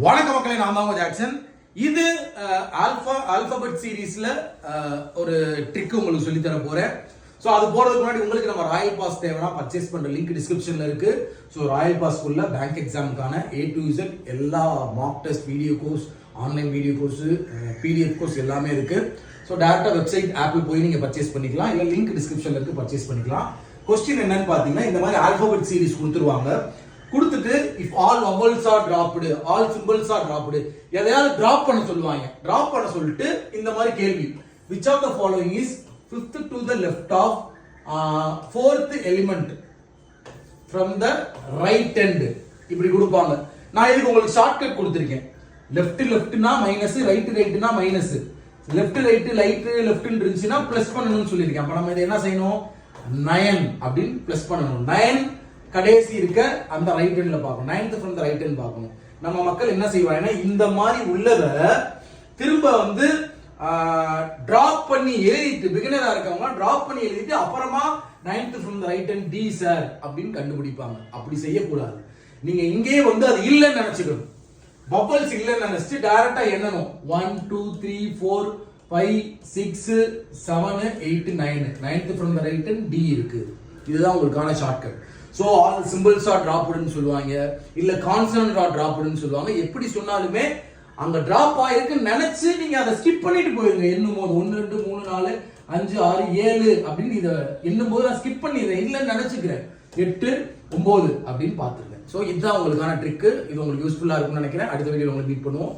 வணக்கம் மக்களே, நான் தான் ஜாக்சன். இது ஆல்பபெட் சீரீஸ்ல ஒரு ட்ரிக் உங்களுக்கு சொல்லி தர போறேன். ஸோ அது போறதுக்கு முன்னாடி உங்களுக்கு நம்ம ராயல் பாஸ் தேவைன்னா பர்ச்சேஸ் பண்ற லிங்க் டிஸ்கிரிப்ஷன்ல இருக்கு. ஸோ ராயல் பாஸ் உள்ள பேங்க் எக்ஸாமுக்கான A to Z எல்லா mark test video course, online video course, PDF course எல்லாமே இருக்கு. ஸோ டேரக்டா வெப்சைட் ஆப்பிள் போய் நீங்க பர்ச்சேஸ் பண்ணிக்கலாம், இல்ல லிங்க் டிஸ்கிரிப்ஷன்ல இருக்கு பர்ச்சேஸ் பண்ணிக்கலாம். கொஸ்டின் என்னன்னு பாத்தீங்கன்னா, இந்த மாதிரி ஆல்பபெட் சீரீஸ் கொடுத்துருவாங்க. கொடுத்துட்டு if all vowels are dropped, all symbols are dropped, எதையாவது டிராப் பண்ண சொல்லுவாங்க. டிராப் பண்ண சொல்லிட்டு இந்த மாதிரி கேள்வி, which of the following is fifth to the left of fourth element from the right end, இப்படி கொடுப்பாங்க. நான் இதுக்கு உங்களுக்கு ஷார்ட்கட் கொடுத்திருக்கேன். லெஃப்ட்னா மைனஸ், ரைட்னா மைனஸ், லெஃப்ட் லெஃப்ட்னு இருந்துச்சுன்னா பிளஸ் பண்ணணும்னு சொல்லியிருக்கேன். அப்ப நம்ம இதை என்ன செய்யணும், 9 அப்படின்னு பிளஸ் பண்ணணும். 9 கடைசி இருக்க அந்த ரைட் ஹேண்ட்ல பார்க்கணும், 9th from the right hand பார்க்கணும். நம்ம மக்கள் என்ன செய்வாங்கன்னா, இந்த மாதிரி உள்ளத திரும்ப வந்து டிராப் பண்ணி எழுதிட்டு, பிகினரா இருக்கவங்க டிராப் பண்ணி எழுதிட்டு அப்புறமா 9th from the right hand D sir அப்படின்னு கண்டுபிடிப்பாங்க. அப்படி செய்யக்கூடாது. நீங்க இங்கே வந்து அது இல்லைன்னு நினைச்சுக்கணும். பபல்ஸ் இல்லைன்னு நினைச்சிட்டு டைரக்டா எண்ணணும். 1 2 3 4 5 6 7 8 9, 9th from the right hand D இருக்கு. இதுதான் உங்களுக்கான shortcut. So all symbols are dropped ன்னு சொல்லுவாங்க, இல்ல consonant are dropped ன்னு சொல்லுவாங்க. எப்படி சொன்னாலுமே அங்க டிராப் ஆயிருக்குன்னு நினைச்சு நீங்க அதை ஸ்கிப் பண்ணிட்டு போயிருங்க. எண்ணும் போது 1 2 3 4 5 6 7 அப்படின்னு இதை எண்ணும் போது நான் ஸ்கிப் பண்ணி இதை இல்லைன்னு நினைச்சுக்கிறேன். 8 9 அப்படின்னு பார்த்துருக்கேன். ஸோ இதுதான் உங்களுக்கான ட்ரிக். இது உங்களுக்கு யூஸ்ஃபுல்லா இருக்கும்னு நினைக்கிறேன். அடுத்த வீடியோ உங்களுக்கு மீட் பண்ணுவோம்.